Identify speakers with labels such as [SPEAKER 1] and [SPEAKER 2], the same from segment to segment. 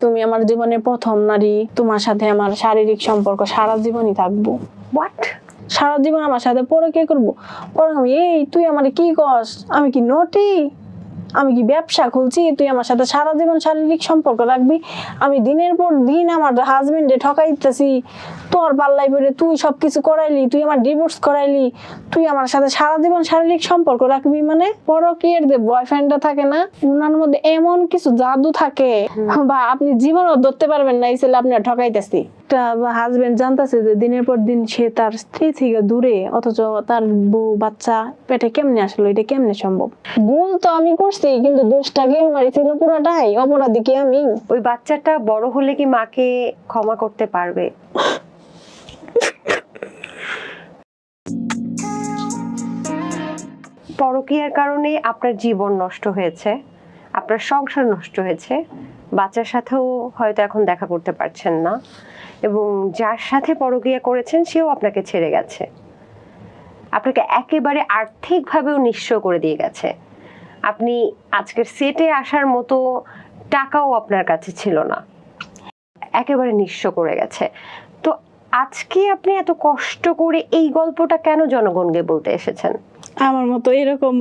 [SPEAKER 1] তুমি আমার জীবনের প্রথম নারী, তোমার সাথে আমার শারীরিক সম্পর্ক সারা জীবনই থাকবো।
[SPEAKER 2] হোয়াট?
[SPEAKER 1] সারা জীবন আমার সাথে পরে কে করবো? পরে আমি এই তুই আমারে কি কস? আমি কি নটি? আমি কি ব্যবসা খুলছি? তুই আমার সাথে সারা জীবন শারীরিক সম্পর্ক রাখবি? আমি দিনের পর দিন আমার হাজবেন্ডে ঠকাইতেছি, তোর পাল্লাই পড়ে তুই সবকিছু করাইলি, তুই আমার ডিভোর্স করাইলি, তুই আমার সাথে সারা জীবন শারীরিক সম্পর্ক রাখবি? মানে পরকীয়ার যে বয়ফ্রেন্ডটা থাকে না, ওনার মধ্যে এমন কিছু জাদু থাকে বা আপনি জীবনও ধরতে পারবেন না এই ছেলে আপনার ঠকাইতেছি। একটা হাজবেন্ড জানতেছে যে দিনের পর দিন সে তার স্ত্রী থেকে দূরে, অথচ তার বউ বাচ্চা পেটে কেমনে আসলো, এটা কেমনে সম্ভব? ভুল তো আমি করছি, কিন্তু দোষটা কে মারিছিল পুরোটাই, অপরাধী কি আমি?
[SPEAKER 2] ওই বাচ্চাটা বড় হলে কি মাকে ক্ষমা করতে পারবে? পরকীয়ার কারণে আপনার জীবন নষ্ট হয়েছে, আপনার সংসার নষ্ট হয়েছে, বাচ্চার সাথেও হয়তো এখন দেখা করতে পারছেন না, এবং যার সাথে পরকীয়া করেছেন সেও আপনাকে ছেড়ে গেছে, আপনাকে একেবারে আর্থিকভাবেও নিঃস্ব করে দিয়ে গেছে। আপনি আজকের সেটে আসার মতো টাকাও আপনার কাছে ছিল না, একেবারে নিঃস্ব করে গেছে। তো আজকে আপনি এত কষ্ট করে এই গল্পটা কেন জনগণকে বলতে এসেছেন?
[SPEAKER 1] আমার মতো এরকম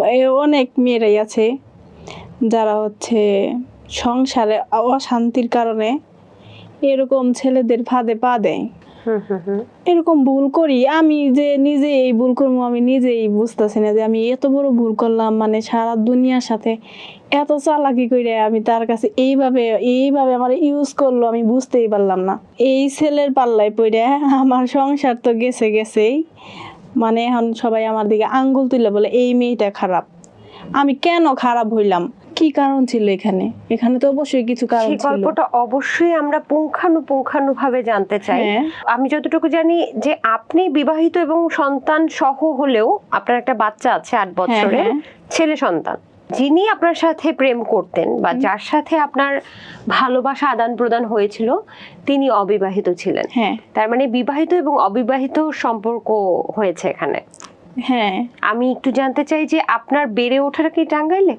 [SPEAKER 1] অনেক মেয়েরাই আছে যারা হচ্ছে সংসারে অশান্তির কারণে এরকম ছেলেদের ফাঁদে পা দেয়। এরকম ভুল করি আমি, যে নিজে এই ভুল করবো আমি নিজেই বুঝতেছি না যে আমি এত বড় ভুল করলাম। মানে সারা দুনিয়ার সাথে এত চালাকি করে আমি তার কাছে এইভাবে আমার ইউজ করলো, আমি বুঝতেই পারলাম না। এই ছেলের পাল্লায় পড়ে আমার সংসার তো গেছেই। মানে এখন সবাই আমার দিকে আঙ্গুল তুলে বলে এই মেয়েটা খারাপ। আমি কেন খারাপ হইলাম? কি কারণ ছিল এখানে তো অবশ্যই কিছু কারণ ছিল।
[SPEAKER 2] সেই গল্পটা অবশ্যই আমরা পুঙ্খানুপুঙ্খানুভাবে জানতে চাই। আমি যতটুকু জানি যে আপনি বিবাহিত এবং সন্তান সহ হলেও আপনার একটা বাচ্চা আছে 8 বছরের ছেলে সন্তান, যিনি আপনার সাথে প্রেম করতেন বা যার সাথে আপনার ভালোবাসা আদান প্রদান হয়েছিল তিনি অবিবাহিত ছিলেন। তার মানে বিবাহিত এবং অবিবাহিত সম্পর্ক হয়েছে এখানে। আমি একটু জানতে চাই যে আপনার বেড়ে ওঠাটা কি টাঙ্গাইলে?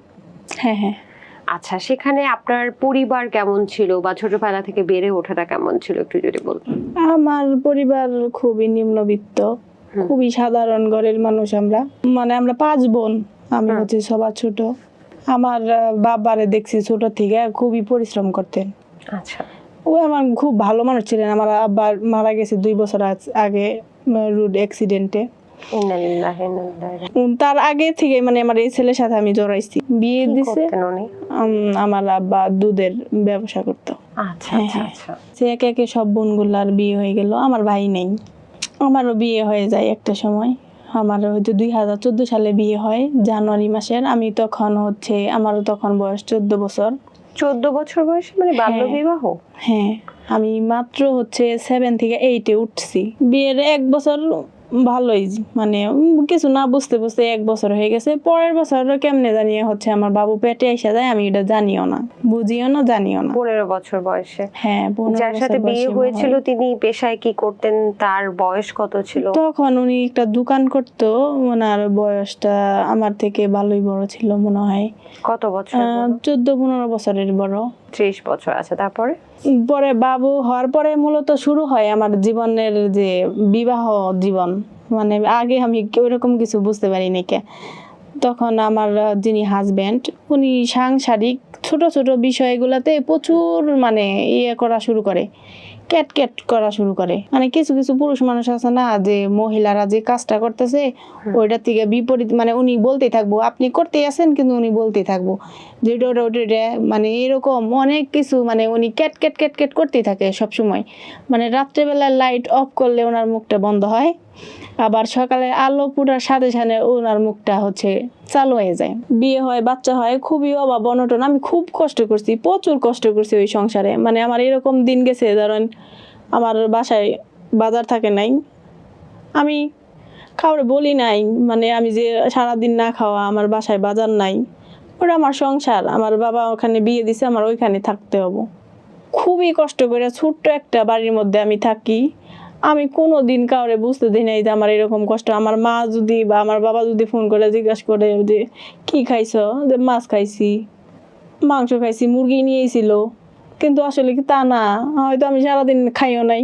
[SPEAKER 2] আচ্ছা, সেখানে আপনার পরিবার কেমন ছিল বা ছোটবেলা থেকে বেড়ে ওঠাটা কেমন ছিল একটু যদি বলতেন।
[SPEAKER 1] আমার পরিবার খুবই নিম্নবিত্ত, খুবই সাধারণ ঘরের মানুষ আমরা। মানে আমরা 5 বোন, আমি হচ্ছে সবার ছোট। আমার বাবারে দেখছি ছোট থেকে খুবই পরিশ্রম করতেন।
[SPEAKER 2] আচ্ছা,
[SPEAKER 1] ও আমার খুব ভালো মানুষ ছিলেন। আমার আব্বা মারা গেছে 2 বছর আগে রোড অ্যাক্সিডেন্টে। তার আগে থেকে মানে আমার এই ছেলের সাথে আমি জড়াইছি। বিয়ে দিছে, আমার আব্বা দুধের ব্যবসা করতো। সে একে একে সব বোনগুলার বিয়ে হয়ে গেল, আমার ভাই নেই। আমারও বিয়ে হয়ে যায় একটা সময়। আমার হয়তো 2014 সালে বিয়ে হয় জানুয়ারি মাসের। আমি তখন হচ্ছে আমারও তখন বয়স 14 বছর।
[SPEAKER 2] 14 বছর বয়সে মানে বাল্য বিবাহ?
[SPEAKER 1] আমি মাত্র হচ্ছে 7 থেকে 8-এ উঠছি। বিয়ের 1 বছর ভালোই, মানে কিছু না বুঝতে 1 বছর হয়ে গেছে। পরের বছর কেমনে জানিয়ে হচ্ছে আমার বাবু পেটে এসে যায়, আমি এটা জানিও না, বুঝিও না, জানিও না।
[SPEAKER 2] 15 বছর বয়সে? যার সাথে বিয়ে হয়েছিল তিনি পেশায় কি করতেন? তার বয়স কত ছিল
[SPEAKER 1] তখন? উনি একটা দোকান করতো। ওনার বয়সটা আমার থেকে ভালোই বড় ছিল মনে হয়।
[SPEAKER 2] কত বছর?
[SPEAKER 1] 14-15 বছরের বড়।
[SPEAKER 2] 30 বছর। আছে। তারপরে
[SPEAKER 1] পরে বাবু হওয়ার পরে মূলত শুরু হয় আমার জীবনের যে বিবাহ জীবন। মানে আগে আমি ওইরকম কিছু বুঝতে পারিনি। তখন আমার যিনি হাজবেন্ড, উনি সাংসারিক ছোট ছোট বিষয়গুলোতে প্রচুর মানে করা শুরু করে, ক্যাট করা শুরু করে। মানে কিছু কিছু পুরুষ মানুষ আছে না, যে মহিলারা যে কাজটা করতেছে ওইটার থেকে বিপরীত, মানে উনি বলতেই থাকবো, আপনি করতেই আছেন কিন্তু উনি বলতেই থাকবো যে ওটা, মানে এরকম অনেক কিছু। মানে উনি ক্যাট করতেই থাকে সব সময়। মানে রাত্রেবেলা লাইট অফ করলে ওনার মুখটা বন্ধ হয়, আবার সকালে আলো পুরার সাথে সাথে ওনার মুখটা হচ্ছে চালু হয়ে যায়। বিয়ে হয়, বাচ্চা হয়, খুবই অভাব অনটন। আমি খুব কষ্ট করছি, প্রচুর কষ্ট করছি ওই সংসারে। মানে আমার এরকম দিন গেছে, ধরেন আমার বাসায় বাজার থাকে নাই, আমি কাউরে বলি নাই, মানে আমি যে সারাদিন না খাওয়া, আমার বাসায় বাজার নাই, ওটা আমার সংসার। আমার বাবা ওখানে বিয়ে দিছে, আমার ওইখানে থাকতে হবে। খুবই কষ্ট করে ছোট্ট একটা বাড়ির মধ্যে আমি থাকি। আমি কোনো দিন কাউরে বুঝতে দিই নাই যে আমার এরকম কষ্ট। আমার মা যদি বা আমার বাবা যদি ফোন করে জিজ্ঞাসা করে যে কি খাইছো, যে মাছ খাইছি, মাংস খাইছি, মুরগি নিয়েছিল, কিন্তু আসলে কি তা না, হয়তো আমি সারাদিন খাইও নাই।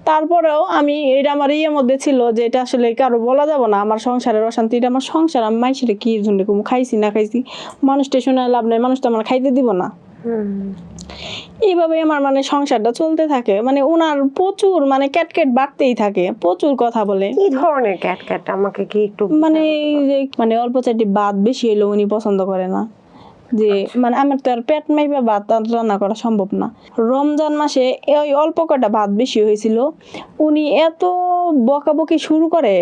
[SPEAKER 1] তারপরেও আমি এটা আমার ইয়ের মধ্যে ছিল যে এটা আসলে কারো বলা যাব না, আমার সংসারের অশান্তি, এটা আমার সংসার, আমি মাইসিরে কি জন্য কম খাইছি না খাইছি মানুষটা শোনা লাভ নাই, মানুষ তো আমার খাইতে দিব না। এইভাবে আমার মানে সংসারটা চলতে থাকে, মানে ওনার প্রচুর মানে ক্যাটক্যাট বাড়তেই থাকে, প্রচুর কথা বলে।
[SPEAKER 2] কি ধরনের ক্যাটক্যাট আমাকে কি একটু
[SPEAKER 1] মানে এই যে মানে অল্প চারটি ভাত বেশি হইলেও উনি পছন্দ করে না, যে মানে আমার তো আর পেট মাইবা ভাত রান্না করা সম্ভব না। রমজান মাসে ওই অল্প কটা ভাত বেশি হয়েছিল, উনি এত বকাবকি শুরু করে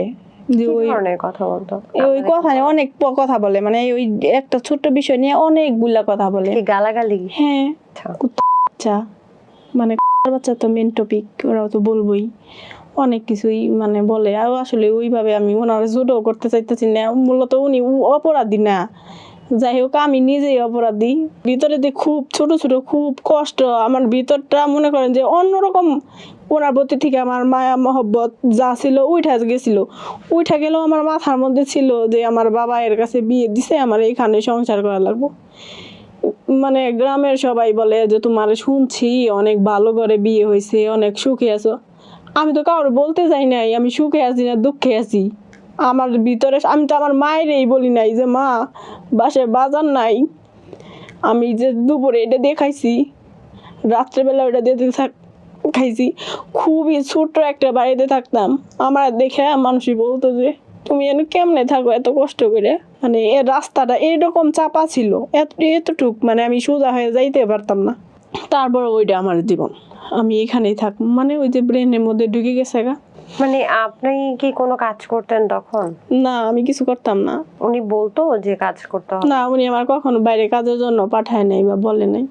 [SPEAKER 1] যে
[SPEAKER 2] কি
[SPEAKER 1] ওই
[SPEAKER 2] ধরনের কথা বলতো?
[SPEAKER 1] ওই কথা নিয়ে অনেক কথা বলে, মানে ওই একটা ছোট্ট বিষয় নিয়ে অনেকগুলা কথা বলে।
[SPEAKER 2] কি গালাগালি?
[SPEAKER 1] হ্যাঁ,
[SPEAKER 2] আচ্ছা।
[SPEAKER 1] বাচ্চা মানে বাচ্চা তো মেন টপিক, ওরাও তো বলবোই অনেক কিছুই মানে বলে। আর আসলে ওইভাবে আমি ওনার জোরও করতে চাইতেছি না, মূলত উনি অপরাধী না। যাই হোক, আমি নিজেই অপরাধী। ভিতরে যে খুব ছোট ছোট খুব কষ্ট, আমার ভিতরটা মনে করেন যে অন্যরকম। ওনার প্রতি থেকে আমার মায়া মহব্বত যা ছিল উঠা গেছিল, উঠা গেলেও আমার মাথার মধ্যে ছিল যে আমার বাবা এর কাছে বিয়ে দিছে, আমার এইখানে সংসার করা লাগবো। মানে গ্রামের সবাই বলে যে তোমার শুনছি অনেক ভালো করে বিয়ে হয়েছে, অনেক সুখে আছো। আমি তো কাউরে বলতে যাই নাই আমি সুখে আছি না দুঃখে আছি। আমার ভিতরে আমি তো আমার মায়েরই বলি নাই যে মা বাসায় বাজার নাই, আমি যে দুপুরে এটা দিয়ে খাইছি, রাত্রেবেলা ওটা দিয়ে খাইছি। খুবই ছোট্ট একটা বাড়িতে থাকতাম, আমার দেখে মানুষই বলতো যে তুমি এনে কেমনে থাকো এত কষ্ট করে। মানে এর রাস্তাটা এরকম চাপা ছিল, এতটুক মানে আমি সোজা হয়ে যাইতে পারতাম না। তারপর ওইটা আমার জীবন, আমি এখানেই থাকবো, মানে ওই যে ব্রেনের মধ্যে ঢুকে গেছে গা।
[SPEAKER 2] মানে আপনি কি কোনো কাজ করতেন তখন?
[SPEAKER 1] না, আমি কিছু করতাম না।
[SPEAKER 2] উনি বলতো যে কাজ করতে হবে?
[SPEAKER 1] না, উনি আমার কখনো বাইরে কাজের জন্য পাঠায় নাই বা বলে নাই।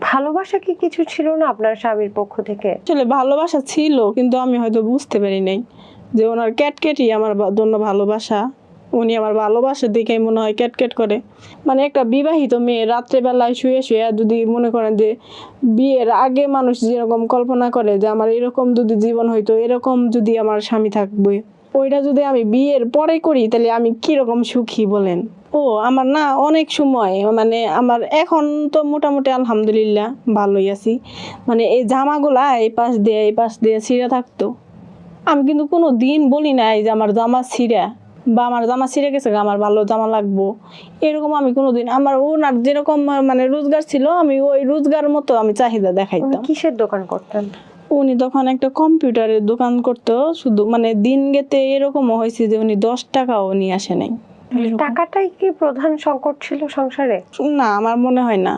[SPEAKER 2] ভালোবাসা কি কিছু ছিল না আপনার স্বামীর পক্ষ থেকে?
[SPEAKER 1] আসলে ভালোবাসা ছিল, কিন্তু আমি হয়তো বুঝতে পারি নাই যে ওনার ক্যাটকেটই আমার জন্য ভালোবাসা। উনি আমার ভালোবাসা দেখেই মনে হয় ক্যাটকেট করে। মানে একটা বিবাহিত মেয়ে রাত্রেবেলায় শুয়ে শুয়ে যদি মনে করেন যে বিয়ের আগে মানুষ যেরকম কল্পনা করে যে আমার এরকম যদি জীবন হইতো, এরকম যদি আমার স্বামী থাকবে, ওইটা যদি আমি বিয়ের পরে করি তাহলে আমি কিরকম সুখী বলেন। আমার না অনেক সময় মানে আমার এখন তো মোটামুটি আলহামদুলিল্লাহ ভালোই আছি। মানে এই জামাগুলা এই পাশ দিয়ে ছিঁড়া থাকতো, আমি কিন্তু কোনো দিন বলি নাই যে আমার জামা ছিঁড়া বা আমার জামা ছিঁড়ে গেছে আমার ভালো জামা লাগবো, এরকম আমি কোনোদিন। আমার ওনার যেরকম মানে রোজগার ছিল আমি ওই রোজগার মতো আমি চাহিদা দেখাইতাম।
[SPEAKER 2] কিসের দোকান করতেন
[SPEAKER 1] উনি তখন একটা কম্পিউটারের দোকান করতো, শুধু মানে দিন গেতে এরকমও হয়েছে যে উনি 10 টাকাও নিয়ে আসে নাই।
[SPEAKER 2] টাকাটাই কি প্রধান সংকট ছিল সংসারে?
[SPEAKER 1] না, আমার মনে হয় না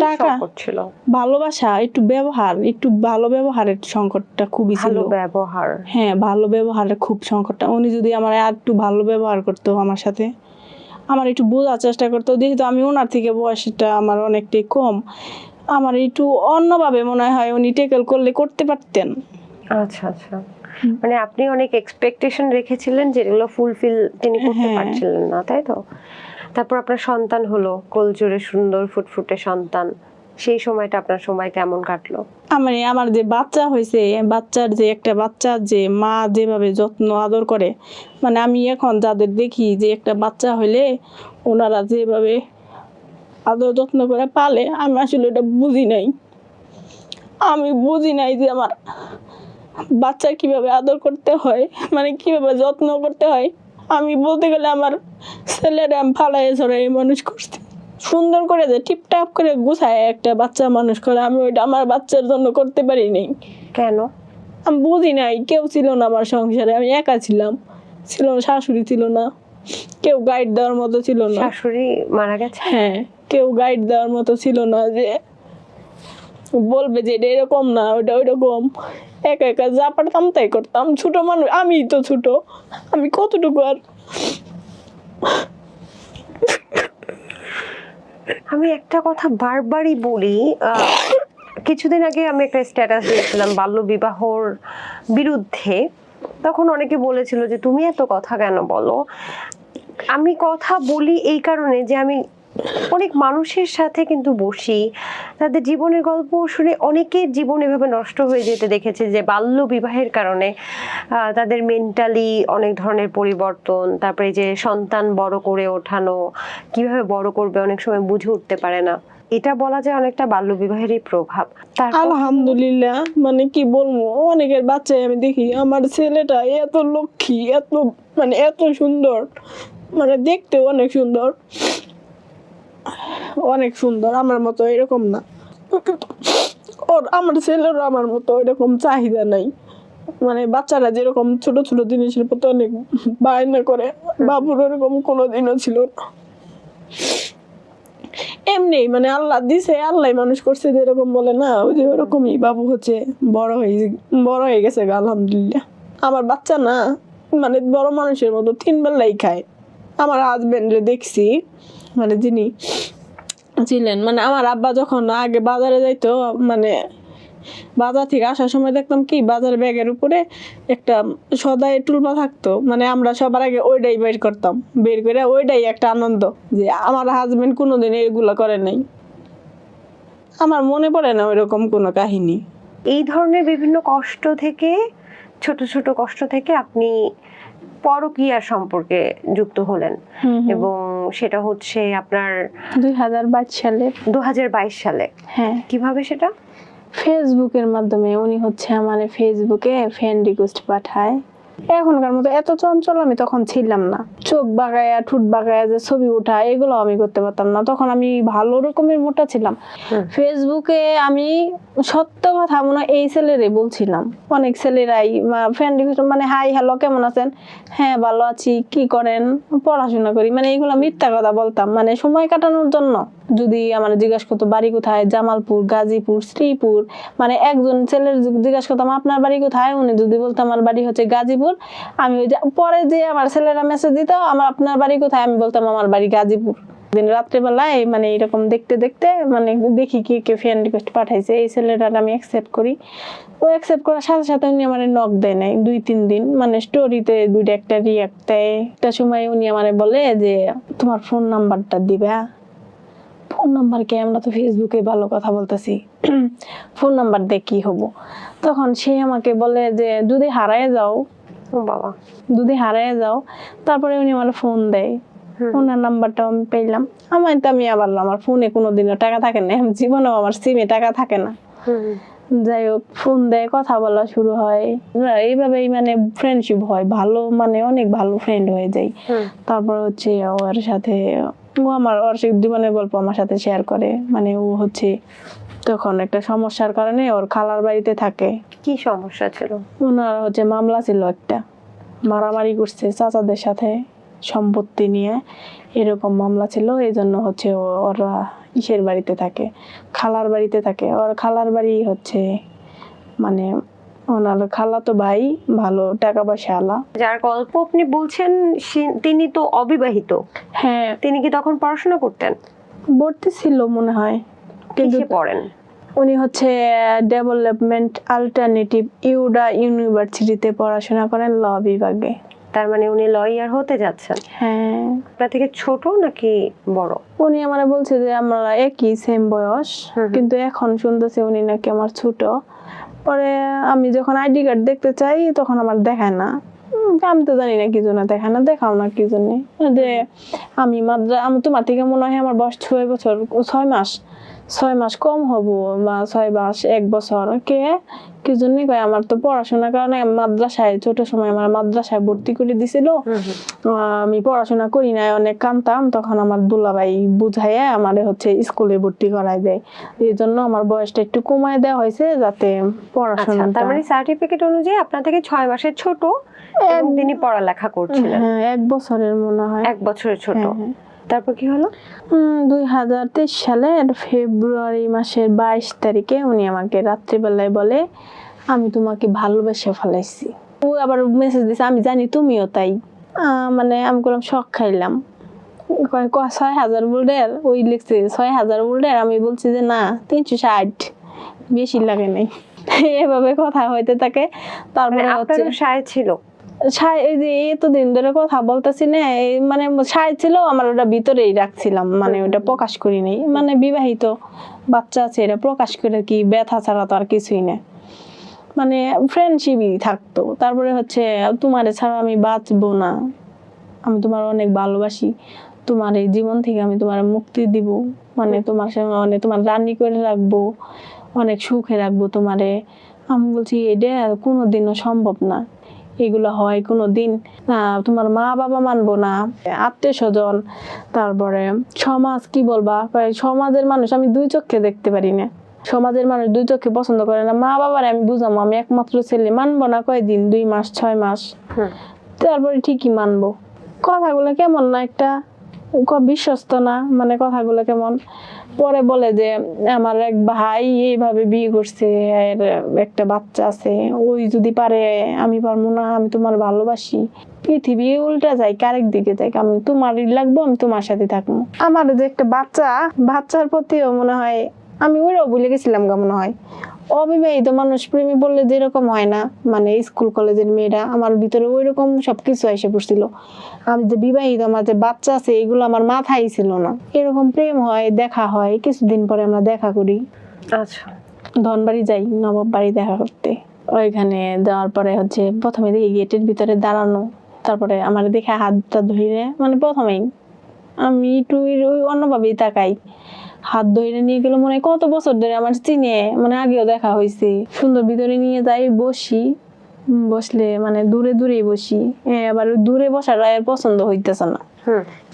[SPEAKER 1] টাকা
[SPEAKER 2] ছিল,
[SPEAKER 1] ভালোবাসা, একটু ব্যবহার, একটু ভালো ব্যবহারের সংকটটা খুবই ছিল।
[SPEAKER 2] ভালো ব্যবহার,
[SPEAKER 1] হ্যাঁ, ভালো ব্যবহারের খুব সংকটটা। উনি যদি আমার আর একটু ভালো ব্যবহার করতো আমার সাথে, আমার একটু বোঝার চেষ্টা করতো, যেহেতু আমি ওনার থেকে বয়সটা আমার অনেকটাই কম, আমার একটু অন্যভাবে মনে হয় উনি টেকেল করলে করতে পারতেন।
[SPEAKER 2] আচ্ছা আচ্ছা, মানে আপনি অনেক এক্সপেকটেশন রেখেছিলেন যেগুলো ফুলফিল তিনি করতে পারছিলেন না, তাই তো? তারপর আপনার সন্তান হলো, কোলজোড়ে সুন্দর ফুটফুটে সন্তান, সেই সময়টা আপনার সময় কেমন কাটলো?
[SPEAKER 1] আমার যে বাচ্চা হয়েছে, বাচ্চার যে একটা বাচ্চার যে মা যেভাবে যত্ন আদর করে, মানে আমি এখন যাদের দেখি যে একটা বাচ্চা হইলে ওনারা যেভাবে আদর যত্ন করে পালে, আমি আসলে এটা বুঝি নাই। আমি বুঝি নাই যে আমার বাচ্চা কিভাবে আদর করতে হয়, মানে কিভাবে যত্ন করতে হয়। আমি বলতে গেলে আমার ছেলেরা আমি ফালাই ছড়াই মানুষ করছি, সুন্দর করে যে টিপটাপ করে গুছায় একটা বাচ্চা মানুষ করে, আমি ওইটা আমার বাচ্চার জন্য করতে পারিনি।
[SPEAKER 2] কেন?
[SPEAKER 1] আমি বুঝি নাই, কেউ ছিল না আমার সংসারে, আমি একা ছিলাম, ছিল না শাশুড়ি, ছিল না কেউ গাইড দেওয়ার মতো, ছিল না।
[SPEAKER 2] শাশুড়ি মারা গেছে?
[SPEAKER 1] হ্যাঁ, কেউ গাইড দেওয়ার মতো ছিল না যে বলবে যে এটা এরকম না ওটা ওইরকম। একা একা যা পারতাম তাই করতাম, ছোট মানুষ, আমি তো ছোট, আমি কতটুকু আর।
[SPEAKER 2] আমি একটা কথা বারবারই বলি, কিছুদিন আগে আমি একটা স্ট্যাটাস দিয়েছিলাম বাল্য বিবাহর বিরুদ্ধে, তখন অনেকে বলেছিল যে তুমি এত কথা কেন বলো। আমি কথা বলি এই কারণে যে আমি অনেক মানুষের সাথে কিন্তু বসি, তাদের জীবনের গল্প শুনে অনেকের জীবন এভাবে নষ্ট হয়ে যেতে দেখেছে যে বাল্য বিবাহের কারণে তাদের মেন্টালি অনেক ধরনের পরিবর্তন, তারপরে যে সন্তান বড় করে ওঠানো, কিভাবে বড় করবে অনেক সময় বুঝে উঠতে পারে না। এটা বলা যায় অনেকটা বাল্যবিবাহেরই প্রভাব। তারপর
[SPEAKER 1] আলহামদুলিল্লাহ, মানে কি বলবো, অনেকের বাচ্চাই আমি দেখি, আমার ছেলেটা এত লক্ষ্মী, এত মানে এত সুন্দর, মানে দেখতেও অনেক সুন্দর, অনেক সুন্দর, আমার মতো এরকম না। কিন্তু আমার ছেলেরও আমার মতো এরকম চাহিদা নাই, মানে বাচ্চারা যেরকম ছোট ছোট জিনিসের প্রতি অনেক বায়না করে, বাবুর ওরকম কোনোদিনও ছিল না। এমনি মানে আল্লাহ দিছে, আল্লাহ মানুষ করছে, যেরকম বলে না, ওই যে ওরকমই বাবু হচ্ছে বড় হয়ে গেছে আলহামদুলিল্লাহ। আমার বাচ্চা না, মানে বড় মানুষের মতো 3 বেলাই খায়। আমার হাজবেন্ডে দেখছি, মানে যিনি ছিলেন, মানে আমার আব্বা যখন আগে বাজারে যাইতো, মানে বাজার থেকে আসার সময় দেখতাম কি বাজার ব্যাগের উপরে একটা সদাই টুলপা থাকতো, মানে আমরা সবার আগে ওইটাই বের করতাম, বের করে ওইটাই একটা আনন্দ, যে আমার হাজবেন্ড কোনোদিন এগুলো করে নাই। আমার মনে পড়ে না ওইরকম কোনো কাহিনী।
[SPEAKER 2] এই ধরনের বিভিন্ন কষ্ট থেকে, ছোট ছোট কষ্ট থেকে আপনি পরকীয়ার সম্পর্কে যুক্ত হলেন, এবং সেটা হচ্ছে আপনার
[SPEAKER 1] 2022 সালে।
[SPEAKER 2] 2022 সালে।
[SPEAKER 1] হ্যাঁ।
[SPEAKER 2] কিভাবে সেটা?
[SPEAKER 1] ফেসবুকের মাধ্যমে। উনি হচ্ছে আমার ফেসবুকে ফ্রেন্ড রিকোয়েস্ট পাঠায়। এখনকার মতো এত চঞ্চল আমি তখন ছিলাম না। চোখ বাগায়া ঠোঁট বাগায়া যে ছবি ওঠা, এগুলো আমি করতে পারতাম না। তখন আমি ভালো রকমের মোটা ছিলাম। ফেসবুকে আমি সত্য কথা মনে হয় এই ছেলেরে বলছিলাম। অনেক ছেলেরাই ফ্রেন্ড রিকোয়েস্ট, মানে হাই হ্যালো কেমন আছেন, হ্যাঁ ভালো আছি, কি করেন, পড়াশোনা করি, মানে এইগুলো মিথ্যা কথা বলতাম, মানে সময় কাটানোর জন্য। যদি আমার জিজ্ঞাসা করতো বাড়ি কোথায়, জামালপুর, গাজীপুর, শ্রীপুর, মানে একজন ছেলের জিজ্ঞাসা করতাম আপনার বাড়ি কোথায়, উনি যদি বলতো আমার বাড়ি হচ্ছে গাজীপুর, আমি ওই যে পরে যে আমার ছেলেরা মেসেজ দিত আমার আপনার বাড়ি কোথায়, আমি বলতাম আমার বাড়ি গাজীপুর। দিন রাত্রেবেলায় মানে এরকম দেখতে দেখতে মানে দেখি কি কে ফ্রেন্ড রিকোয়েস্ট পাঠাইছে, এই ছেলেটা আমি অ্যাকসেপ্ট করি। ও অ্যাকসেপ্ট করার সাথে সাথে উনি আমার নক দেয় নাই 2-3 দিন, মানে স্টোরিতে 2টা একটা রিয়াক্ট দেয়। একটা সময় উনি আমারে বলে যে তোমার ফোন নাম্বারটা দিবা। ফোন নাম্বার কে, আমরা তো ফেসবুকে ভালো কথা বলতেছি, ফোন নাম্বার দিয়ে কি হবো। তখন সে আমাকে বলে যে যদি হারায় যাও,
[SPEAKER 2] ও বাবা,
[SPEAKER 1] যদি হারায় যাও। তারপরে উনি আমার ফোন দেয়, ওনার নাম্বারটা আমি পেলাম। আমি আবার আমার ফোনে কোনোদিনও টাকা থাকে না, জীবনেও আমার সিমে টাকা থাকে না। যাই হোক, ফোন দেয়, কথা বলা শুরু হয়, এইভাবেই মানে ফ্রেন্ডশিপ হয়, ভালো মানে অনেক ভালো ফ্রেন্ড হয়ে যায়। তারপর হচ্ছে ওর সাথে ও আমার ওর জীবনের গল্প আমার সাথে শেয়ার করে। মানে ও হচ্ছে তখন একটা সমস্যার কারণে ওর খালার বাড়িতে থাকে।
[SPEAKER 2] কি সমস্যা ছিল?
[SPEAKER 1] ওনার হচ্ছে মামলা ছিল, একটা মারামারি করছে চাচাদের সাথে সম্পত্তি নিয়ে, এরকম মামলা ছিল। এই জন্য হচ্ছে ওরা ইসের বাড়িতে থাকে, খালার বাড়িতে থাকে। ওর খালার বাড়ি হচ্ছে মানে ওনার খালাতো ভাই ভালো টাকা পয়সা আলা।
[SPEAKER 2] যার গল্প আপনি বলছেন তিনি তো অবিবাহিত।
[SPEAKER 1] হ্যাঁ।
[SPEAKER 2] তিনি কি তখন পড়াশোনা করতেন?
[SPEAKER 1] ভর্তি ছিল মনে হয়।
[SPEAKER 2] কিন্তু পড়েন?
[SPEAKER 1] উনি হচ্ছে ডেভেলপমেন্ট অল্টারনেটিভ ইউডা ইউনিভার্সিটিতে পড়াশোনা করেন, ল বিভাগে।
[SPEAKER 2] তার মানে উনি লয়ার হতে যাচ্ছেন?
[SPEAKER 1] হ্যাঁ।
[SPEAKER 2] আপনার থেকে ছোট নাকি বড়?
[SPEAKER 1] উনি আমারে বলছে যে আমরা একই সেম বয়স, কিন্তু এখন শুনতেছি উনি নাকি আমার ছোট। পরে আমি যখন আইডি কার্ড দেখতে চাই তখন আমার দেখায় না। আমি তো জানি না কি জন্য দেখায় না, দেখাও না কি জন্য। যে আমি আমি তোমার থেকে মনে হয় আমার বয়স 6 বছর 6 মাস কম হবো, বা 6 মাস 1 বছর। কি জন্য কয় আমার তো পড়াশোনার কারণে মাদ্রাসায় ছোট সময় আমার মাদ্রাসায় ভর্তি করে দিছিল, আমি পড়াশোনা করি না, অনেক কাঁদতাম। তখন আমার দুলাভাই বুঝাইয়া আমারে হচ্ছে স্কুলে ভর্তি করাই দেয়, এই জন্য আমার বয়সটা একটু কমায় দেওয়া হয়েছে যাতে পড়াশোনা।
[SPEAKER 2] তার মানে সার্টিফিকেট অনুযায়ী আপনার থেকে 6 মাসের ছোট, এবং তিনি পড়ালেখা করছিলেন।
[SPEAKER 1] হ্যাঁ, 1 বছরের মনে হয়।
[SPEAKER 2] 1 বছরের ছোট। তারপর কি হলো?
[SPEAKER 1] 2023 সালের ফেব্রুয়ারি মাসের 22 তারিখে উনি আমাকে রাত্রিবেলায় বলে আমি তোমাকে ভালোবেসে ফেলাইছি। ও আবার মেসেজ দিছে আমি জানি তুমিও তাই। মানে আমি বললাম শখ খাইলাম। 6000 বুলের, ওই লিখছে 6000 বুলের। আমি বলছি যে না 360, বেশি লাগে নাই। এভাবে কথা হইতে থাকে। তারপরে হচ্ছে
[SPEAKER 2] সায় ছিল,
[SPEAKER 1] এই যে এতদিন ধরে কথা বলতেছি না, মানে সায় ছিল আমার, ওটা ভিতরেই রাখছিলাম, মানে ওটা প্রকাশ করি নাই। মানে বিবাহিত বাচ্চা আছে, এটা প্রকাশ করে কি, ব্যথা ছাড়া তো আর কিছুই না, মানে ফ্রেন্ডশিপই থাকতো। তারপরে হচ্ছে তোমারে ছাড়া আমি বাঁচবো না, আমি তোমার অনেক ভালোবাসি, তোমার এই জীবন থেকে আমি তোমার মুক্তি দিব, মানে তোমার মানে তোমার রানী করে রাখবো, অনেক সুখে রাখবো তোমারে। আমি বলছি এটা কোনোদিনও সম্ভব না, এগুলো হয় কোনো দিন না, তোমার মা বাবা মানবো না, আত্মীয় স্বজন, তারপরে সমাজ কি বলবা, সমাজের মানুষ আমি দুই চোখে দেখতে পারি না, সমাজের মানুষ দুই চোখে পছন্দ করে না, মা বাবার আমি বুঝাবো আমি একমাত্র ছেলে, মানবো না কয়দিন, 2 মাস 6 মাস, তারপরে ঠিকই মানবো। কথাগুলো কেমন না একটা বিশ্বস্ত না, মানে কথাগুলো কেমন। পরে বলে যে আমার এক ভাই এইভাবে বিয়ে করছে, এর একটা বাচ্চা আছে, ওই যদি পারে আমি পারবো না, আমি তোমার ভালোবাসি, পৃথিবী উল্টা যায়, কারেক দিকে যায়, আমি তোমারই লাগবো, আমি তোমার সাথে থাকবো। আমার যে একটা বাচ্চার প্রতিও মনে হয় আমি ওইটাও ভুলে গেছিলাম গা, মনে হয় অবিবাহিত মানুষ প্রেমী বললে যেরকম হয় না, মানে স্কুল কলেজের মেয়েরা, আমার ভিতরে ওই রকম সবকিছু এসে পড়ছিল। আমি যে বিবাহিত, আমার যে বাচ্চা আছে, এগুলো আমার মাথায় ছিল না। এরকম প্রেম হয়, দেখা হয়, কিছুদিন পরে আমরা দেখা করি।
[SPEAKER 2] আচ্ছা,
[SPEAKER 1] ধনবাড়ি যাই, নবাব বাড়ি দেখা করতে। ওইখানে যাওয়ার পরে হচ্ছে প্রথমে দেখি গেটের ভিতরে দাঁড়ানো, তারপরে আমার দেখে হাতটা ধরে, মানে প্রথমেই আমি একটু অন্যভাবেই তাকাই, হাত ধরে নিয়ে গেল, মনে হয় কত বছর ধরে আমার চিনে, মানে আগেও দেখা হয়েছে। সুন্দর ভিতরে নিয়ে যাই, বসি, বসলে মানে দূরে দূরেই বসি, আবার দূরে বসাটা এর পছন্দ হইতেছে না,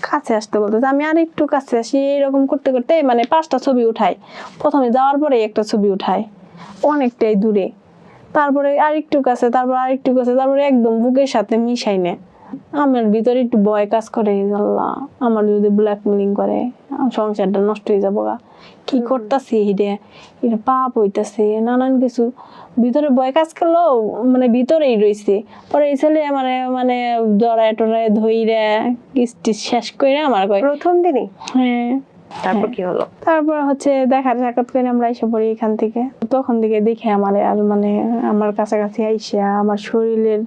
[SPEAKER 1] কাছে আসতে বলতেছে, আমি আর একটু কাছে আসি, এরকম করতে করতে মানে 5টা ছবি উঠাই, প্রথমে যাওয়ার পরে একটা ছবি উঠাই অনেকটাই দূরে, তারপরে আরেকটু কাছে, তারপর আরেকটু কাছে, তারপরে একদম বুকের সাথে মিশাই না। আমার ভিতরে একটু ভয় কাজ করে, আল্লাহ আমার যদি ব্ল্যাকমেলিং করে, সংসারটা নষ্ট হয়ে যাবো গা, কি করতেছি এটা পাপ হইতেছে, নানান কিছু ভিতরে ভয় কাজ করলো, মানে ভিতরেই রয়েছে। পরে এই ছেলে আমার মানে জড়ায় টড়ায় ধইরা কিস্তি শেষ করে আমার কয়
[SPEAKER 2] প্রথম দিনই।
[SPEAKER 1] হ্যাঁ।
[SPEAKER 2] তারপর কি হলো?
[SPEAKER 1] তারপর হচ্ছে দেখার সাক্ষাৎ করে আমরা এসে পড়ি এখান থেকে। তখন থেকে দেখে আমার আর মানে আমার কাছাকাছি আইসা আমার শরীরের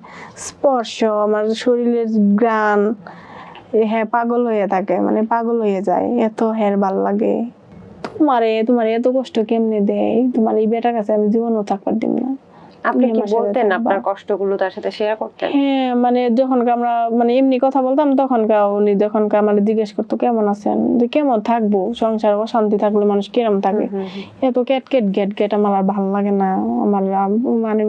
[SPEAKER 1] স্পর্শ, আমার শরীরের ঘ্রাণ, হ্যাঁ পাগল হয়ে থাকে, মানে পাগল হয়ে যায়, এত হের ভাল লাগে। তোমার এত কষ্ট কেমনে দেয়, তোমার এই বেটার কাছে আমি জীবনও থাকবার দিব না।
[SPEAKER 2] আপনি কি বলতেন আপনার কষ্টগুলো তার সাথে শেয়ার করতেন?
[SPEAKER 1] হ্যাঁ, মানে যখন আমরা মানে এমনি কথা বলতাম, তখন উনি যখন আমার জিজ্ঞেস করতো কেমন আছেন, যে কেমন থাকবো, সংসার অশান্তি থাকলে মানুষ কিরম থাকে, এত ক্যাট আমার আর ভালো লাগে না, আমার মানে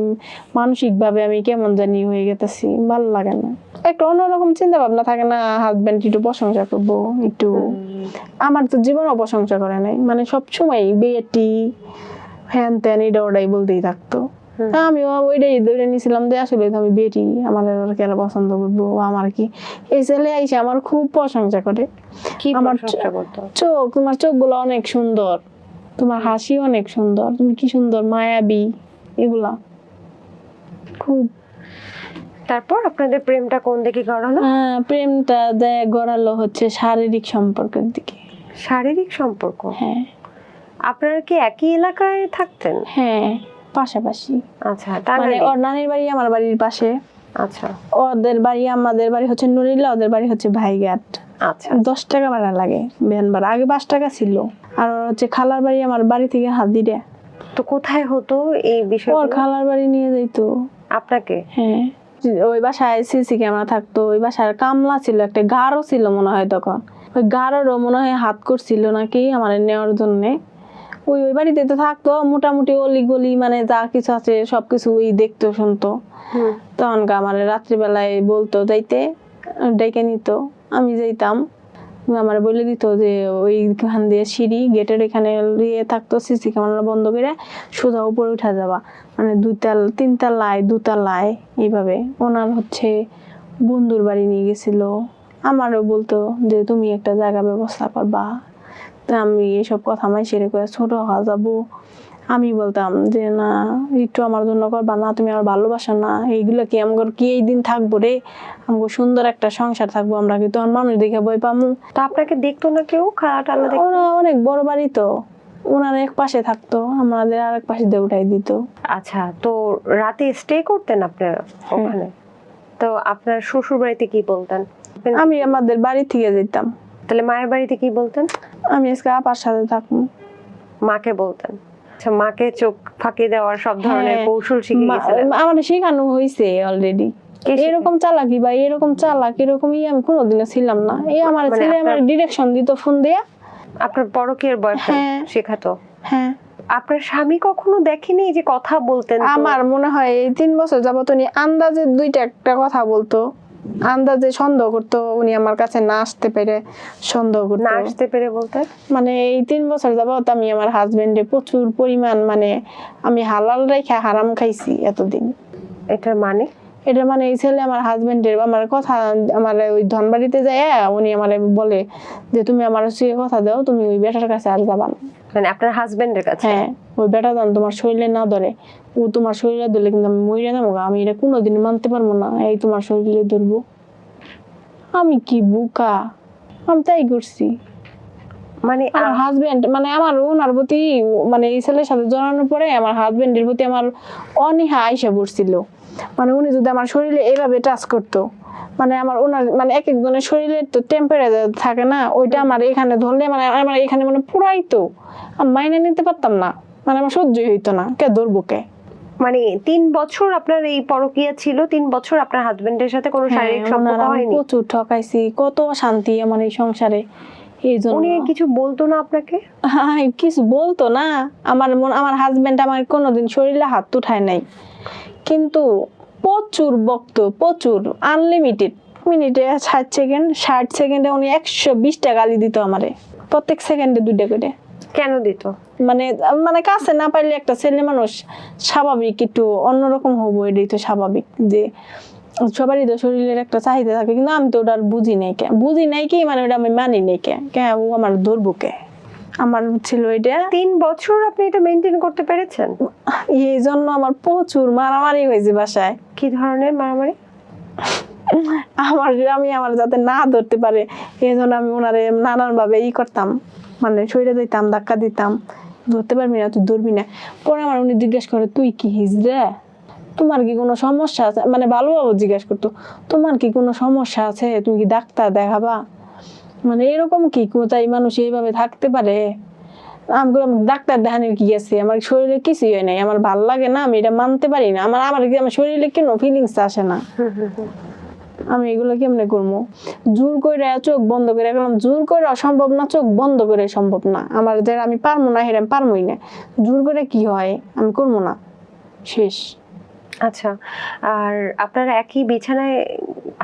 [SPEAKER 1] মানসিক ভাবে আমি কেমন জানি হয়ে গেতেছি, ভালো লাগে না, একটা অন্যরকম চিন্তা ভাবনা থাকে না, হাজবেন্ড একটু প্রশংসা করবো, একটু আমার তো জীবনও প্রশংসা করে নাই, মানে সবসময় বেটি হ্যান ত্যান এটা ওটাই বলতেই থাকতো। আমিও ওইটাই ধরে নিয়েছিলাম যে আসলে আমি বেটি, আমার কেন পছন্দ করবো, আমার কি এই ছেলে আইসে আমার খুব প্রশংসা করে। আমার চোখ, তোমার চোখগুলো অনেক সুন্দর, তোমার হাসি অনেক সুন্দর, তুমি কি সুন্দর মায়াবী, এগুলা খুব।
[SPEAKER 2] তারপর আপনাদের প্রেমটা কোন দিকে গড়ালো?
[SPEAKER 1] প্রেমটা গড়ালো হচ্ছে শারীরিক সম্পর্কের দিকে।
[SPEAKER 2] শারীরিক সম্পর্ক?
[SPEAKER 1] হ্যাঁ।
[SPEAKER 2] আপনারা কি একই এলাকায় থাকতেন?
[SPEAKER 1] হ্যাঁ, পাশাপাশি।
[SPEAKER 2] আচ্ছা,
[SPEAKER 1] মানে ওর নানির বাড়ি আমার বাড়ির পাশে।
[SPEAKER 2] আচ্ছা।
[SPEAKER 1] ওদের বাড়ি, আমাদের বাড়ি হচ্ছে নুরিল্লা, ওদের বাড়ি হচ্ছে ভাইঘাট।
[SPEAKER 2] আচ্ছা।
[SPEAKER 1] 10 টাকা ভাড়া লাগে ভ্যান ভাড়া, আগে 5 টাকা ছিল। আর হচ্ছে খালার বাড়ি আমার বাড়ি থেকে হাদিরে।
[SPEAKER 2] তো কোথায় হতো এই বিষয়?
[SPEAKER 1] ওর খালার বাড়ি নিয়ে যাইতো
[SPEAKER 2] আপনাকে।
[SPEAKER 1] হ্যাঁ, ওই বাসায় সিসি ক্যামেরা থাকতো, ওই বাসার কামলা ছিল, একটা গাঢ় ছিল মনে হয় তখন, ওই গাঢ়রও মনে হয় হাত করছিল নাকি আমার নেওয়ার জন্যে। ওই বাড়িতে তো থাকতো, মোটামুটি অলি গলি মানে যা কিছু আছে সবকিছু ওই দেখতো শুনতো। তখন আমার রাত্রিবেলায় বলতো যাইতে, ডেকে নিত, আমি যাইতাম, আমার বলে দিত যে ওইখান দিয়ে সিঁড়ি গেটের এখানে ইয়ে থাকতো, সিসি ক্যামেরা বন্ধ করে সোজা উপরে উঠা যাবা, মানে 3 তলায় 2 তলায় এইভাবে। ওনার হচ্ছে বন্ধুর বাড়ি নিয়ে গেছিল, আমারও বলতো যে তুমি একটা জায়গা ব্যবস্থা করবা, তা আমি এসব কথা সেরে করে ছোট হওয়া যাবো, আমি বলতাম যে না একটু আমার জন্য করবা না, তুমি আমার ভালোবাসা না, এইগুলো কি আমার কি এই দিন থাকবো রে, আমাকে সুন্দর একটা সংসার থাকবো আমরা, কি তোমার মানুষ দেখে ভয় পামু?
[SPEAKER 2] তো আপনাকে দেখতো না কেউ? খালাটা
[SPEAKER 1] অনেক বড় বাড়ি তো, ওনার এক পাশে থাকতো, আমাদের আরেক পাশে দিয়ে উঠাই দিত।
[SPEAKER 2] আচ্ছা, তো রাতে স্টে করতেন আপনারা ওখানে? তো আপনার শ্বশুর বাড়িতে কি বলতেন?
[SPEAKER 1] আমি আমাদের বাড়ি থেকে যেতাম।
[SPEAKER 2] তাহলে মায়ের বাড়িতে কি বলতেন?
[SPEAKER 1] আমি আজকে আপার সাথে থাকবো।
[SPEAKER 2] মাকে বলতেন? আচ্ছা, মাকে চোখ ফাঁকি দেওয়ার সব ধরনের কৌশল শিখে গেছিলেন?
[SPEAKER 1] আমার শেখানো হয়েছে অলরেডি, এরকম চালাকি বা এরকম চালাক এরকমই আমি কোনোদিনও ছিলাম না। এই আমার
[SPEAKER 2] মানে
[SPEAKER 1] ছেলে আমার ডিরেকশন দিত ফোন দিয়া।
[SPEAKER 2] আপনার পরকীয়ার বয়ফ্রেন্ড
[SPEAKER 1] হ্যাঁ।
[SPEAKER 2] শেখাতো?
[SPEAKER 1] হ্যাঁ।
[SPEAKER 2] আপনার স্বামী কখনো দেখেনি যে কথা বলতেন?
[SPEAKER 1] আমার মনে হয় এই 3 বছর যাবত উনি আন্দাজে 2টা একটা কথা বলতো, আন্দাজে সন্দেহ করতো, উনি আমার কাছে না আসতে পেরে সন্দেহ
[SPEAKER 2] না
[SPEAKER 1] করতো।
[SPEAKER 2] আসতে পেরে বলতে?
[SPEAKER 1] মানে এই 3 বছর যাবত আমি আমার হাজবেন্ডে প্রচুর পরিমাণ মানে আমি হালাল রেখে হারাম খাইছি এতদিন।
[SPEAKER 2] এটার মানে?
[SPEAKER 1] এটা মানে এই ছেলে আমার হাজবেন্ডের আমার কথা আমার ওই ধনবাড়িতে যায় উনি আমার বলে যে তুমি আমার সঙ্গে কথা দাও, তুমি ওই বেটার কাছে আর যাবা না।
[SPEAKER 2] মানে আপনার হাজবেন্ডের কাছে?
[SPEAKER 1] হ্যাঁ, ওই বেটা দান তোমার শরীরে না ধরে, ও তোমার শরীরে ধরলে কিন্তু আমি মরে যাবো, আমি এটা কোনোদিন মানতে পারবো না, এই তোমার শরীরে ধরবো। আমি কি বোকা, আমি তাই করছি।
[SPEAKER 2] মানে
[SPEAKER 1] আমার হাজবেন্ড মানে আমার ওনার প্রতি মানে এই ছেলের সাথে জড়ানোর পরে আমার হাজবেন্ডের প্রতি আমার অনীহা আইসা পড়ছিল। মানে উনি যদি আমার শরীরে এইভাবে টাচ করতো, মানে আমার ওনার মানে এক একজনের শরীরের তো টেম্পারেচার থাকে না, ওইটা আমার এখানে ধরলে মানে আমার এখানে মানে পুরাইতো, আমি মাইনে নিতে পারতাম না, মানে আমার সহ্যই হইতো না, কে ধরবো কে।
[SPEAKER 2] মানে 3 বছর আপনার এই পরকীয়া ছিল, 3 বছর আপনার হাজবেন্ডের সাথে কোনো শারীরিক সম্পর্ক হয়নি?
[SPEAKER 1] প্রচুর ঠকাইছি, কত শান্তি আমার এই সংসারে। এই জন্য
[SPEAKER 2] উনি কিছু বলতো না আপনাকে?
[SPEAKER 1] হ্যাঁ, কিছু বলতো না। আমার হাজবেন্ড আমার কোনোদিন শরীরে হাত উঠায় নাই, কিন্তু প্রচুর বকতো, প্রচুর আনলিমিটেড। মিনিটে 60 সেকেন্ডে উনি 120টা গালি দিত আমারে, প্রত্যেক সেকেন্ডে 2টা করে।
[SPEAKER 2] কেন দিত?
[SPEAKER 1] মানে মানে কাছে না পাইলে একটা ছেলে মানুষ স্বাভাবিক একটু অন্যরকম হবো, এটাই তো স্বাভাবিক, যে সবারই তো শরীরের একটা চাহিদা থাকে, কিন্তু আমি তো ওটা বুঝি নাই কি মানে ওটা আমি মানি নাই কে ও আমার ধরবো কে, আমার ছিল এটা।
[SPEAKER 2] 3 বছর আপনি এটা মেনটেন করতে পেরেছেন?
[SPEAKER 1] এই জন্য আমার প্রচুর মারামারি হয়েছে বাসায়।
[SPEAKER 2] কি ধরনের মারামারি?
[SPEAKER 1] আমার যাতে না ধরতে পারে এই জন্য আমি ওনারে নানান ভাবে করতাম, মানে শরীরে দিতাম, ধাক্কা দিতাম, ধরতে পারবি না, তুই ধরবি না। পরে আমার উনি জিজ্ঞেস করে তুই কি হিজড়া, তোমার কি কোনো সমস্যা আছে, মানে ভালোভাবে জিজ্ঞেস করতো, তোমার কি কোনো সমস্যা আছে, তুমি কি ডাক্তার দেখাবা, মানে এরকম কি কোথায় মানুষ এইভাবে থাকতে পারে। আমি বললাম ডাক্তার দেখানোর কি আছে, আমার শরীরে কিছুই হয় নাই, আমার ভাল লাগে না, আমি এটা মানতে পারি না, আমার শরীরে কেন ফিলিংস আসে না, আমি এগুলো কেমনে করবো। জোর করে চোখ বন্ধ করে গেলাম, জোর করে অসম্ভব না, চোখ বন্ধ করে সম্ভব না, আমার যে আমি পারবো না হেরে আমি পারবোই না, জোর করে কি হয় আমি করবো না, শেষ।
[SPEAKER 2] আচ্ছা, আর আপনারা একই বিছানায়,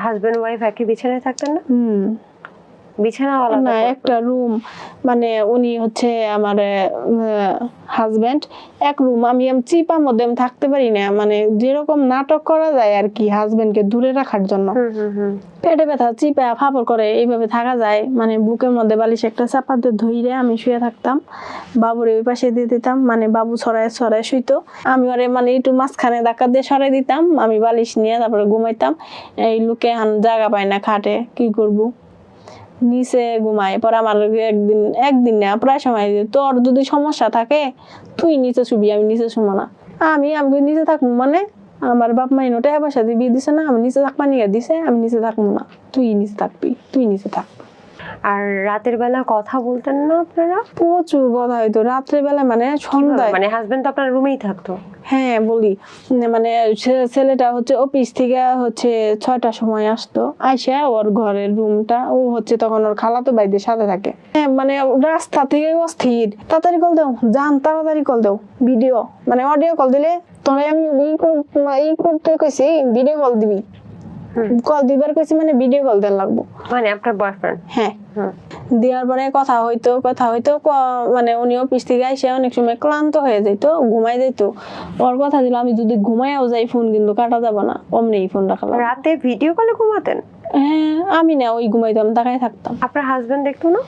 [SPEAKER 2] হাজবেন্ড ওয়াইফ একই বিছানায় থাকতেন না? বিছানা আলাদা
[SPEAKER 1] না, একটা রুম, মানে উনি হচ্ছে আমার হাজবেন্ড, এক রুম, আমি চিপার মধ্যে আমি থাকতে পারি না, মানে যেরকম নাটক করা যায় আর কি হাজবেন্ডকে দূরে রাখার জন্য, পেটে ব্যথা চিপা ফাপড় করে এইভাবে থাকা যায়, মানে বুকের মধ্যে বালিশ একটা চাপাতে ধইরে আমি শুয়ে থাকতাম, বাবুরে ওই পাশে দিয়ে দিতাম, মানে বাবু ছড়ায় ছড়ায় শুইতো, আমি ওরে মানে একটু মাঝখানে ধাক্কা দিয়ে সরাই দিতাম, আমি বালিশ নিয়ে তারপরে ঘুমাইতাম। এই লোকে জায়গা পায় না খাটে, কি করবো, নিচে ঘুমায়। পরে আমার একদিন না প্রায় সময় তোর যদি সমস্যা থাকে তুই নিচে শুবি, আমি নিচে শুবো না, আমি নিচে থাকবো, মানে আমার বাপ মাই নোটে পয়সা দিয়ে বিয়ে দিছে না, আমি নিচে থাকবা নিয়ে দিছে, আমি নিচে থাকবো না, তুই নিচে থাকবি, তুই নিচে থাক।
[SPEAKER 2] আর রাতের বেলা কথা বলতেন না আপনারা?
[SPEAKER 1] প্রচুর কথা হইতো রাত্রে বেলা, মানে সন্ধ্যায়,
[SPEAKER 2] মানে হাজবেন্ড তো আপনার রুমেই থাকতো?
[SPEAKER 1] হ্যাঁ বলি, মানে ছেলেটা হচ্ছে অফিস থেকে হচ্ছে 6টার সময় আসতো, আইসা ওর ঘরের রুমটা, ও হচ্ছে তখন ওর খালাতো ভাইদের সাথে থাকে, হ্যাঁ মানে রাস্তা থেকে অস্থির, তাড়াতাড়ি কল দাও, যান তাড়াতাড়ি কল দাও, ভিডিও মানে অডিও কল দিলে তোরে আমি করতে কইছি, ভিডিও কল দিবি, কল দিবার কইছি মানে ভিডিও কল দেওয়া লাগবো,
[SPEAKER 2] মানে আপনার বয়ফ্রেন্ড?
[SPEAKER 1] হ্যাঁ। দেওয়ার পরে কথা হইতো মানে উনি অফিস থেকে আইসে অনেক সময় ক্লান্ত হয়ে যেত, ঘুমাই যেত, ওর কথা দিল আমি যদি ঘুমাইও যাই ফোন কিন্তু কাটা যাবে না, অমনি ফোন রাখা লাগবে।
[SPEAKER 2] রাতে ভিডিও কলে ঘুমাতেন?
[SPEAKER 1] হ্যাঁ, আমি না ওই ঘুমাইতাম, তাকাই থাকতাম।
[SPEAKER 2] আপনার হাজবেন্ড দেখতো না?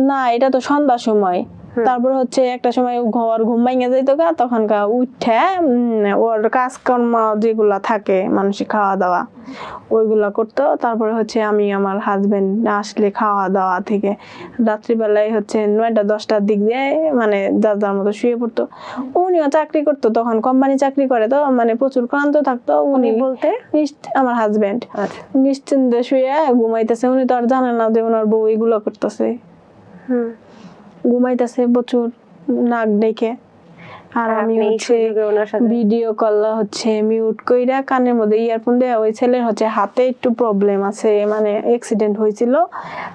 [SPEAKER 1] না, এটা তো সন্ধ্যার সময়, তারপর হচ্ছে একটা সময় ঘর ঘুম ভাঙে যাইতো গা, তখন উঠে ওর কাজকর্ম যেগুলা থাকে মানুষের খাওয়া দাওয়া ওইগুলা করতো, তারপরে হচ্ছে আমি আমার হাজবেন্ড আসলে খাওয়া দাওয়া থেকে রাত্রিবেলায় হচ্ছে 9টা 10টার দিক দিয়ে মানে যার মতো শুয়ে পড়তো। উনিও চাকরি করতো, তখন কোম্পানি চাকরি করে, তো মানে প্রচুর ক্লান্ত থাকতো। উনি
[SPEAKER 2] বলতে
[SPEAKER 1] আমার হাজবেন্ড নিশ্চিন্তে শুয়ে ঘুমাইতেছে, উনি তো আর জানে না যে ওনার বউ এগুলো করতেছে, ঘুমাইতেছে প্রচুর নাক ডেকে। আর আমি
[SPEAKER 2] আপনি এই
[SPEAKER 1] হচ্ছে
[SPEAKER 2] সুযোগে ওনার সাথে
[SPEAKER 1] ভিডিও কল হচ্ছে মিউট কইরা কানের মধ্যে ইয়ারফোন দেয়া, ওই ছেলের হচ্ছে হাতে একটু প্রবলেম আছে, মানে অ্যাক্সিডেন্ট হয়েছিল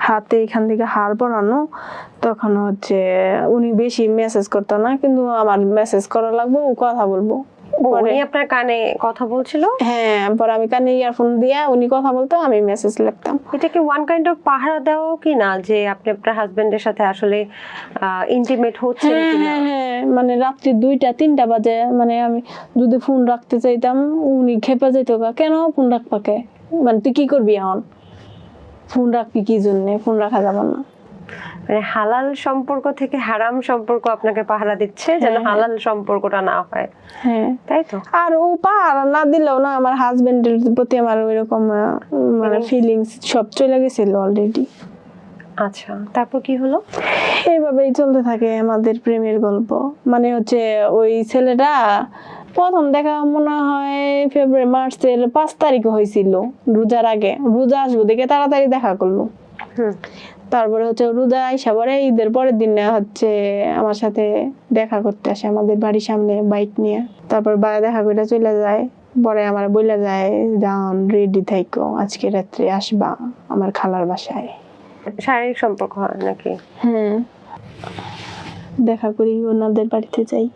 [SPEAKER 1] হাতে, এখান থেকে হাড় পড়ানো। তখন হচ্ছে উনি বেশি মেসেজ করতো না, কিন্তু আমার মেসেজ করা লাগবে, ও কথা বলবো।
[SPEAKER 2] উনি আপনার কানে কথা বলছিল?
[SPEAKER 1] হ্যাঁ, পরে আমি কানে ইয়ারফোন দিয়া উনি কথা বলতো, আমি মেসেজ লিখতাম।
[SPEAKER 2] এটা কি ওয়ান কাইন্ড অফ পাহারা দেওয়া কি না, যে আপনি আপনার হাজবেন্ডের সাথে আসলে ইন্টিমেট হচ্ছেন
[SPEAKER 1] হ্যাঁ
[SPEAKER 2] কিনা?
[SPEAKER 1] হ্যাঁ হ্যাঁ, মানে রাত্রি 2টা 3টা বাজে, মানে আমি যদি ফোন রাখতে চাইতাম উনি খেপে যেত, কেন ফোন রাখবাকে, মানে তুই কি করবি এখন, ফোন রাখবি কি জন্য, ফোন রাখা যাবে না।
[SPEAKER 2] মানে হালাল সম্পর্ক থেকে হারাম সম্পর্ক আপনাকে পাহারা দিচ্ছে, যেন হালাল সম্পর্কটা না হয়,
[SPEAKER 1] হ্যাঁ
[SPEAKER 2] তাই তো?
[SPEAKER 1] আর ও পাহারা না দিলেও না, আমার হাজবেন্ডের প্রতি আমার ওইরকম মানে ফিলিংস সব চলে গেছিল অলরেডি।
[SPEAKER 2] আচ্ছা, তারপর কি হলো?
[SPEAKER 1] এইভাবেই চলতে থাকে আমাদের প্রেমের গল্প। মানে হচ্ছে ওই ছেলেটা প্রথম দেখা মনে হয় ফেব্রুয়ারি মার্চের 5 তারিখে হয়েছিল, রোজার আগে, রোজা আসবো দেখে তাড়াতাড়ি দেখা করলো। তারপরে হচ্ছে রোজা আইসা পরে ঈদের পরের দিন হচ্ছে আমার সাথে দেখা করতে আসে আমাদের বাড়ির সামনে বাইক নিয়ে। তারপর দেখা করে চলে যায়, পরে আমার বলে যায় যান রেডি থাইকো, আজকে রাত্রে আসবা আমার খালার বাসায়।
[SPEAKER 2] শারীরিক সম্পর্ক হয় নাকি?
[SPEAKER 1] হ্যাঁ, দেখা করি ওনাদের বাড়িতে যাই।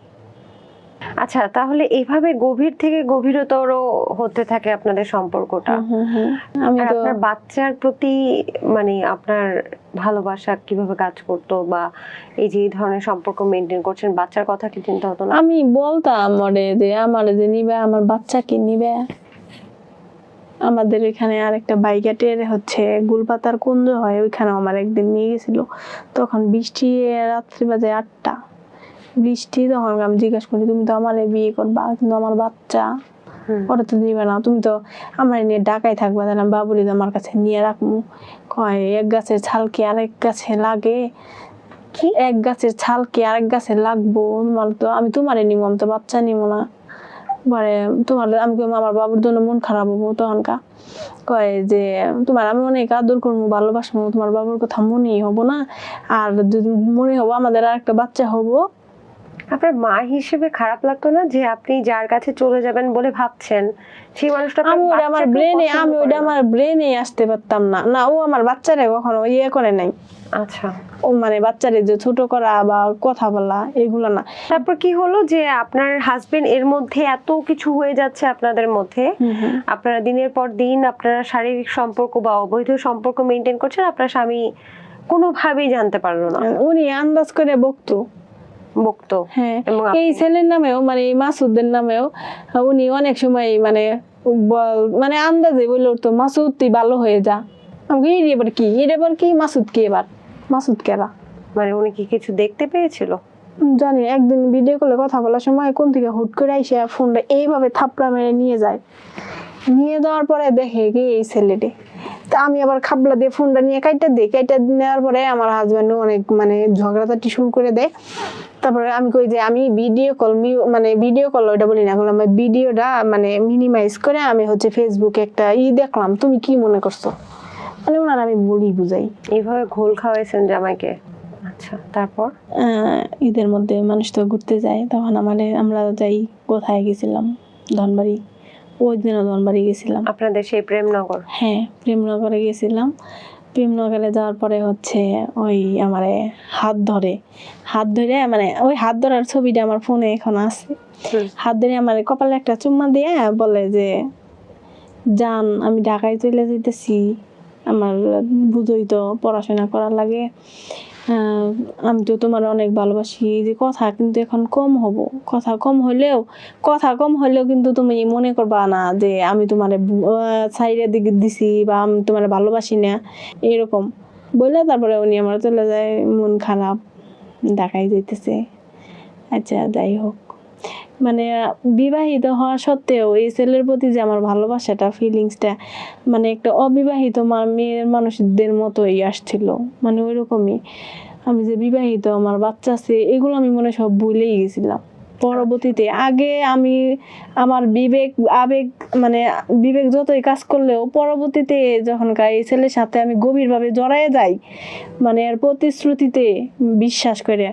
[SPEAKER 2] আচ্ছা, তাহলে এইভাবে গভীর থেকে গভীরতর হতে থাকে আপনাদের সম্পর্কটা।
[SPEAKER 1] আমি
[SPEAKER 2] আর
[SPEAKER 1] তো
[SPEAKER 2] আপনার বাচ্চার প্রতি মানে আপনার ভালোবাসা কিভাবে কাজ করতো, বা এই যে এই ধরনের সম্পর্ক মেনটেন করছেন, বাচ্চার কথা কি চিন্তা হতো না?
[SPEAKER 1] আমি বলতাম যে আমার যে নিবে, আমার বাচ্চাকে নিবে। আমাদের এখানে আরেকটা বাইকাটের হচ্ছে গুলপাতার কুঞ্জ হয়, ওইখানে আমার একদিন নিয়ে গেছিল, তখন বৃষ্টি, রাত্রি বাজে 8টা, বৃষ্টি। তখন আমি জিজ্ঞাসা করি তুমি তো আমারে বিয়ে করবা, কিন্তু আমার বাচ্চা ওরা তো নিবে না, তুমি তো আমার নিয়ে ঢাকায় থাকবা, তাহলে বাবুরি আমার কাছে নিয়ে রাখবো। কয় এক গাছের ছাল কি আরেক গাছে লাগে,
[SPEAKER 2] কি
[SPEAKER 1] এক গাছের ছাল কি আরেক গাছে লাগবো, তোমার তো আমি তোমারে নিবো, আমি তো বাচ্চা নিবো না। পরে তোমার আমি আমার বাবুর জন্য মন খারাপ হবো, তখনকার কয় যে তোমার আমি অনেক আদর করবো, ভালোবাসবো, তোমার বাবুর কথা মনেই হবো না, আর যদি মনে হবো আমাদের আর একটা বাচ্চা হবো।
[SPEAKER 2] আপনার মা হিসেবে খারাপ লাগতো না যে আপনি যার কাছে চলে যাবেন বলে ভাবছেন সেই মানুষটা
[SPEAKER 1] আমি ওইটা আমার ব্রেনে আসতে পারতাম না, না ও আমার বাচ্চারে কখনো ইয়ে করে নাই।
[SPEAKER 2] আচ্ছা,
[SPEAKER 1] ও মানে বাচ্চারে যে ছোট করা বা কথা বলা এগুলো না।
[SPEAKER 2] তারপর কি হলো যে আপনার হাজবেন্ড এর মধ্যে এত কিছু হয়ে যাচ্ছে আপনাদের মধ্যে, আপনারা দিনের পর দিন আপনারা শারীরিক সম্পর্ক বা অবৈধ সম্পর্ক মেনটেন করছেন, আপনার স্বামী কোনোভাবেই জানতে পারলো না?
[SPEAKER 1] উনি আন্দাজ করে বকতো। হ্যাঁ, এই ছেলের নামেও মানে এই মাসুদের নামেও উনি অনেক সময় মানে মানে আন্দাজে বলে উঠতো মাসুদ তুই ভালো হয়ে যা। আমাকে এবার কি মাসুদ কি, এবার মাসুদ কেরা,
[SPEAKER 2] মানে উনি কি কিছু দেখতে পেয়েছিল?
[SPEAKER 1] জানি একদিন ভিডিও কলে কথা বলার সময় কোন থেকে হুট করে আইসে ফোনটা এইভাবে থাপড়া মেরে নিয়ে যায়, নিয়ে যাওয়ার পরে দেখে কি এই ছেলেটি। তা আমি আবার খাবলা দিয়ে ফোনটা নিয়ে কাইটা নেওয়ার পরে আমার হাজব্যান্ড অনেক মানে ঝগড়াঝাটি শুরু করে দেয়। তারপরে আমি কই যে আমি ভিডিও কল ওইটা বলি না, বললাম ভিডিওটা মানে মিনিমাইজ করে আমি হচ্ছে ফেসবুকে একটা দেখলাম, তুমি কি মনে করছো, মানে ওনার আমি বলি বুঝাই।
[SPEAKER 2] এইভাবে ঘোল খাওয়াইছেন জামাইকে? আচ্ছা, তারপর
[SPEAKER 1] ঈদের মধ্যে মানুষ তো ঘুরতে যায়, তখন আমরা যাই, কোথায় গেছিলাম, ধনবাড়ি, ওই দিনও ধনবাড়ি গেছিলাম।
[SPEAKER 2] আপনাদের সেই প্রেমনগর?
[SPEAKER 1] হ্যাঁ, প্রেমনগরে গেছিলাম। প্রেমনগরে যাওয়ার পরে হচ্ছে ওই আমারে হাত ধরে মানে ওই হাত ধরার ছবিটা আমার ফোনে এখন আছে। হাত ধরে আমার কপালে একটা চুম্মা দিয়ে বলে যে জান আমি ঢাকায় চলে যেতেছি, আমার বুঝোই তো পড়াশোনা করার লাগে, আমি তো তোমার অনেক ভালোবাসি, যে কথা কিন্তু এখন কথা কম হলেও কিন্তু তুমি মনে করবা না যে আমি তোমার সাইডের দিকে দিছি বা আমি তোমার ভালোবাসি না, এরকম বলে তারপরে উনি আমার চলে যায়, মন খারাপ, ঢাকায় যাইতেছে। আচ্ছা, যাই হোক, মানে বিবাহিত হওয়া সত্ত্বেও এই ছেলের প্রতি যে আমার ভালোবাসাটা, ফিলিংসটা মানে একটা অবিবাহিত মেয়ের মানুষদের মতোই আসছিল, মানে ওইরকমই। আমি যে বিবাহিত, আমার বাচ্চা আছে, এগুলো আমি মনে সব ভুলেই গেছিলাম। পরবর্তীতে আগে আমি আমার বিবেক আবেগ মানে বিবেক যতই কাজ করলেও পরবর্তীতে যখন এই ছেলের সাথে আমি গভীরভাবে জড়ায় যাই, মানে এর প্রতিশ্রুতিতে বিশ্বাস করে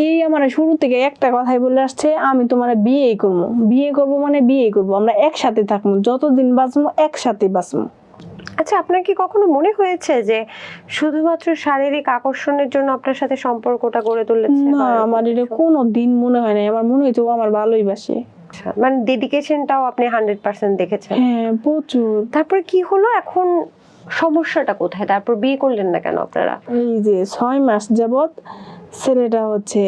[SPEAKER 1] এই আমার শুরু থেকে একটা কথাই বলে আসছে, আমি তোমার বিয়েই করবো, বিয়ে করবো মানে বিয়েই করবো, আমরা একসাথে থাকবো, যতদিন বাঁচবো একসাথে বাঁচবো।
[SPEAKER 2] আচ্ছা, আপনার কি কখনো মনে হয়েছে যে শুধুমাত্র শারীরিক আকর্ষণের জন্য আপনার সাথে সম্পর্কটা গড়ে তুলেছে?
[SPEAKER 1] না, আমার এটা কোনো দিন মনে হয় না, আমার মনে হয়েছে ও আমার ভালোই বাসে।
[SPEAKER 2] মানে ডেডিকেশনটাও আপনি 100% দেখেছেন?
[SPEAKER 1] হ্যাঁ, প্রচুর।
[SPEAKER 2] তারপর কি হলো, এখন সমস্যাটা কোথায়? তারপর বিয়ে করলেন না কেন আপনারা?
[SPEAKER 1] এই যে 6 মাস যাবত ছেলেটা হচ্ছে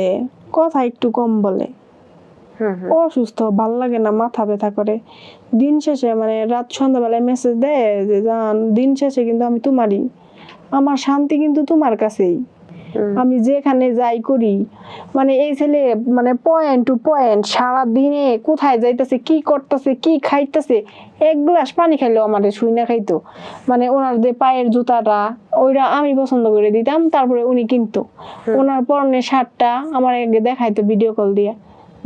[SPEAKER 1] কথা একটু কম বলে, অসুস্থ, ভাল লাগে না, মাথা ব্যথা করে। দিন শেষে মানে রাত সন্ধ্যাবেলায় মেসেজ দেয় যে জান দিন শেষে কিন্তু আমি তোমারই, আমার শান্তি কিন্তু তোমার কাছেই, আমি যেখানে যাই করি। মানে এই ছেলে মানে পয়েন্ট টু পয়েন্ট সারা দিনে কোথায় যাইতেছে, কি করতেছে, কি খাইতেছে, এক গ্লাস পানি খাইলেও আমাদের শুই না খাইতো। মানে ওনার যে পায়ের জুতাটা ওইটা আমি পছন্দ করে দিতাম, তারপরে উনি কিনতো। ওনার পরনের শার্টটা আমার আগে দেখাইতো ভিডিও কল দিয়ে,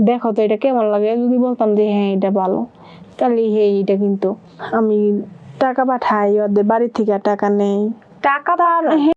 [SPEAKER 1] দেখো তো এটা কেমন লাগে, যদি বলতাম যে হ্যাঁ এটা ভালো, তাহলে হ্যাঁ এটা কিন্তু আমি টাকা পাঠাই, ওদের বাড়ির থেকে টাকা নেই,
[SPEAKER 2] টাকা